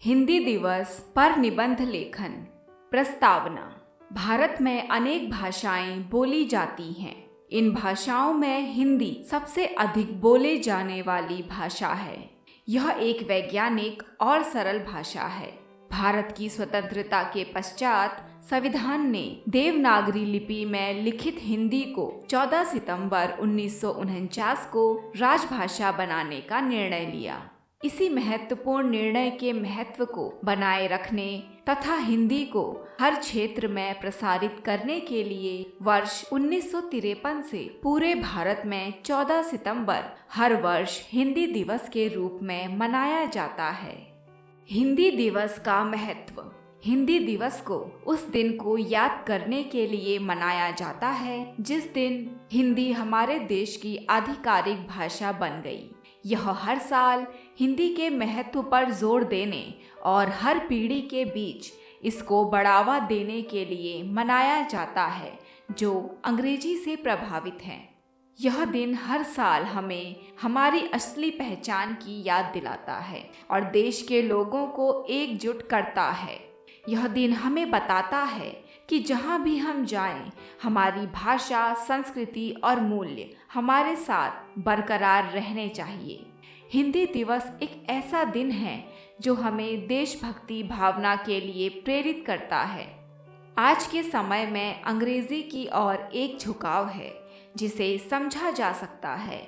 हिंदी दिवस पर निबंध लेखन। प्रस्तावना। भारत में अनेक भाषाएं बोली जाती हैं। इन भाषाओं में हिंदी सबसे अधिक बोले जाने वाली भाषा है। यह एक वैज्ञानिक और सरल भाषा है। भारत की स्वतंत्रता के पश्चात संविधान ने देवनागरी लिपि में लिखित हिंदी को 14 सितंबर 1949 को राजभाषा बनाने का निर्णय लिया। इसी महत्वपूर्ण निर्णय के महत्व को बनाए रखने तथा हिंदी को हर क्षेत्र में प्रसारित करने के लिए वर्ष 1953 से पूरे भारत में 14 सितंबर हर वर्ष हिंदी दिवस के रूप में मनाया जाता है। हिंदी दिवस का महत्व। हिंदी दिवस को उस दिन को याद करने के लिए मनाया जाता है जिस दिन हिंदी हमारे देश की आधिकारिक भाषा बन गई। यह हर साल हिंदी के महत्व पर जोर देने और हर पीढ़ी के बीच इसको बढ़ावा देने के लिए मनाया जाता है जो अंग्रेजी से प्रभावित हैं। यह दिन हर साल हमें हमारी असली पहचान की याद दिलाता है और देश के लोगों को एकजुट करता है। यह दिन हमें बताता है कि जहाँ भी हम जाएं, हमारी भाषा, संस्कृति और मूल्य हमारे साथ बरकरार रहने चाहिए। हिंदी दिवस एक ऐसा दिन है जो हमें देशभक्ति भावना के लिए प्रेरित करता है। आज के समय में अंग्रेजी की ओर एक झुकाव है जिसे समझा जा सकता है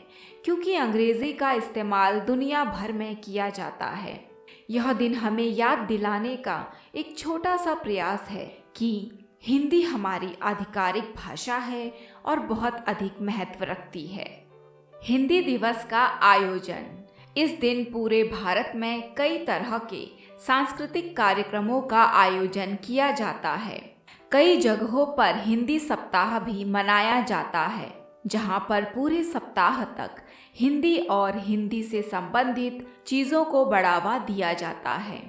क्योंकि अंग्रेजी का इस्तेमाल दुनिया भर में किया जाता है। यह दिन हमें याद दिलाने का एक छोटा सा प्रयास है कि हिंदी हमारी आधिकारिक भाषा है और बहुत अधिक महत्व रखती है। हिंदी दिवस का आयोजन। इस दिन पूरे भारत में कई तरह के सांस्कृतिक कार्यक्रमों का आयोजन किया जाता है। कई जगहों पर हिंदी सप्ताह भी मनाया जाता है जहां पर पूरे सप्ताह तक हिंदी और हिंदी से संबंधित चीज़ों को बढ़ावा दिया जाता है।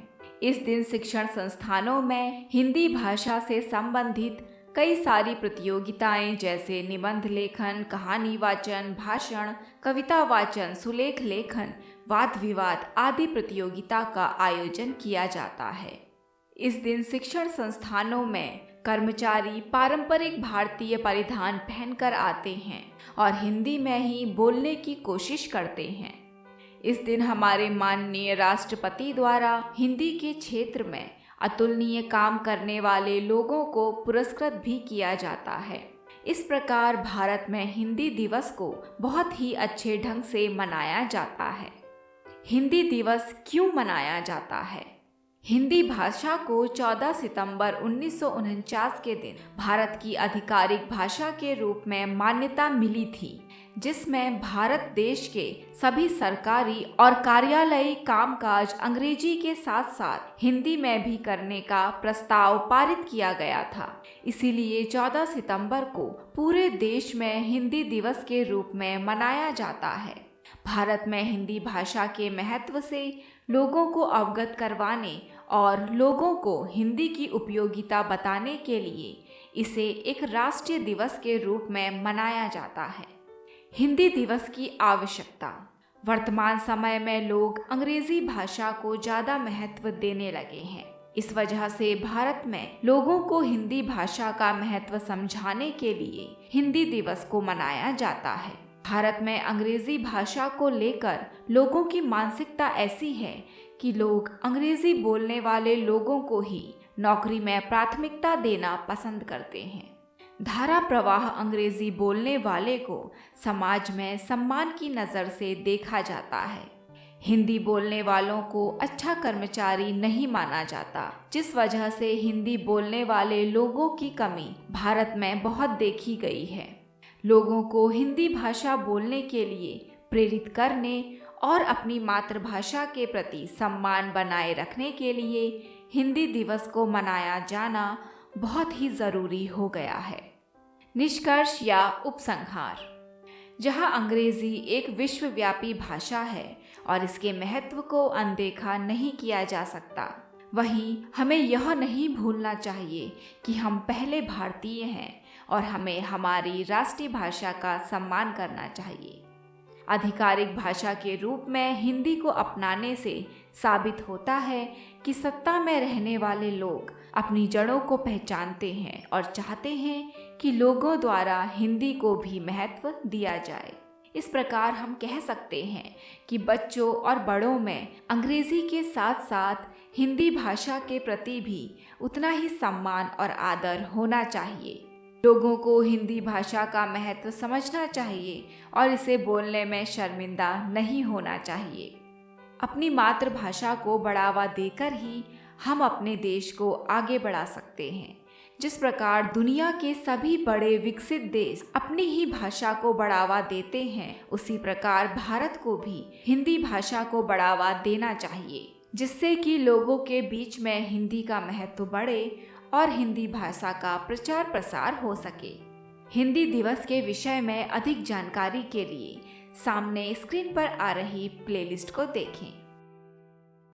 इस दिन शिक्षण संस्थानों में हिंदी भाषा से संबंधित कई सारी प्रतियोगिताएं जैसे निबंध लेखन, कहानी वाचन, भाषण, कविता वाचन, सुलेख लेखन, वाद विवाद आदि प्रतियोगिता का आयोजन किया जाता है। इस दिन शिक्षण संस्थानों में कर्मचारी पारंपरिक भारतीय परिधान पहनकर आते हैं और हिंदी में ही बोलने की कोशिश करते हैं। इस दिन हमारे माननीय राष्ट्रपति द्वारा हिंदी के क्षेत्र में अतुलनीय काम करने वाले लोगों को पुरस्कृत भी किया जाता है। इस प्रकार भारत में हिंदी दिवस को बहुत ही अच्छे ढंग से मनाया जाता है। हिंदी दिवस क्यों मनाया जाता है? हिंदी भाषा को 14 सितंबर 1949 के दिन भारत की आधिकारिक भाषा के रूप में मान्यता मिली थी, जिसमें भारत देश के सभी सरकारी और कार्यालयी कामकाज अंग्रेजी के साथ साथ हिंदी में भी करने का प्रस्ताव पारित किया गया था। इसीलिए 14 सितंबर को पूरे देश में हिंदी दिवस के रूप में मनाया जाता है। भारत में हिंदी भाषा के महत्व से लोगों को अवगत करवाने और लोगों को हिंदी की उपयोगिता बताने के लिए इसे एक राष्ट्रीय दिवस के रूप में मनाया जाता है। हिंदी दिवस की आवश्यकता। वर्तमान समय में लोग अंग्रेजी भाषा को ज़्यादा महत्व देने लगे हैं। इस वजह से भारत में लोगों को हिंदी भाषा का महत्व समझाने के लिए हिंदी दिवस को मनाया जाता है। भारत में अंग्रेजी भाषा को लेकर लोगों की मानसिकता ऐसी है कि लोग अंग्रेजी बोलने वाले लोगों को ही नौकरी में प्राथमिकता देना पसंद करते हैं। धारा प्रवाह अंग्रेजी बोलने वाले को समाज में सम्मान की नज़र से देखा जाता है। हिंदी बोलने वालों को अच्छा कर्मचारी नहीं माना जाता, जिस वजह से हिंदी बोलने वाले लोगों की कमी भारत में बहुत देखी गई है। लोगों को हिंदी भाषा बोलने के लिए प्रेरित करने और अपनी मातृभाषा के प्रति सम्मान बनाए रखने के लिए हिंदी दिवस को मनाया जाना बहुत ही ज़रूरी हो गया है। निष्कर्ष या उपसंहार। जहां अंग्रेज़ी एक विश्वव्यापी भाषा है और इसके महत्व को अनदेखा नहीं किया जा सकता, वहीं हमें यह नहीं भूलना चाहिए कि हम पहले भारतीय हैं और हमें हमारी राष्ट्रीय भाषा का सम्मान करना चाहिए। आधिकारिक भाषा के रूप में हिंदी को अपनाने से साबित होता है कि सत्ता में रहने वाले लोग अपनी जड़ों को पहचानते हैं और चाहते हैं कि लोगों द्वारा हिंदी को भी महत्व दिया जाए। इस प्रकार हम कह सकते हैं कि बच्चों और बड़ों में अंग्रेजी के साथ साथ हिंदी भाषा के प्रति भी उतना ही सम्मान और आदर होना चाहिए। लोगों को हिंदी भाषा का महत्व समझना चाहिए और इसे बोलने में शर्मिंदा नहीं होना चाहिए। अपनी मातृभाषा को बढ़ावा देकर ही हम अपने देश को आगे बढ़ा सकते हैं। जिस प्रकार दुनिया के सभी बड़े विकसित देश अपनी ही भाषा को बढ़ावा देते हैं, उसी प्रकार भारत को भी हिंदी भाषा को बढ़ावा देना चाहिए, जिससे कि लोगों के बीच में हिंदी का महत्व बढ़े और हिंदी भाषा का प्रचार प्रसार हो सके। हिंदी दिवस के विषय में अधिक जानकारी के लिए सामने स्क्रीन पर आ रही प्लेलिस्ट को देखें।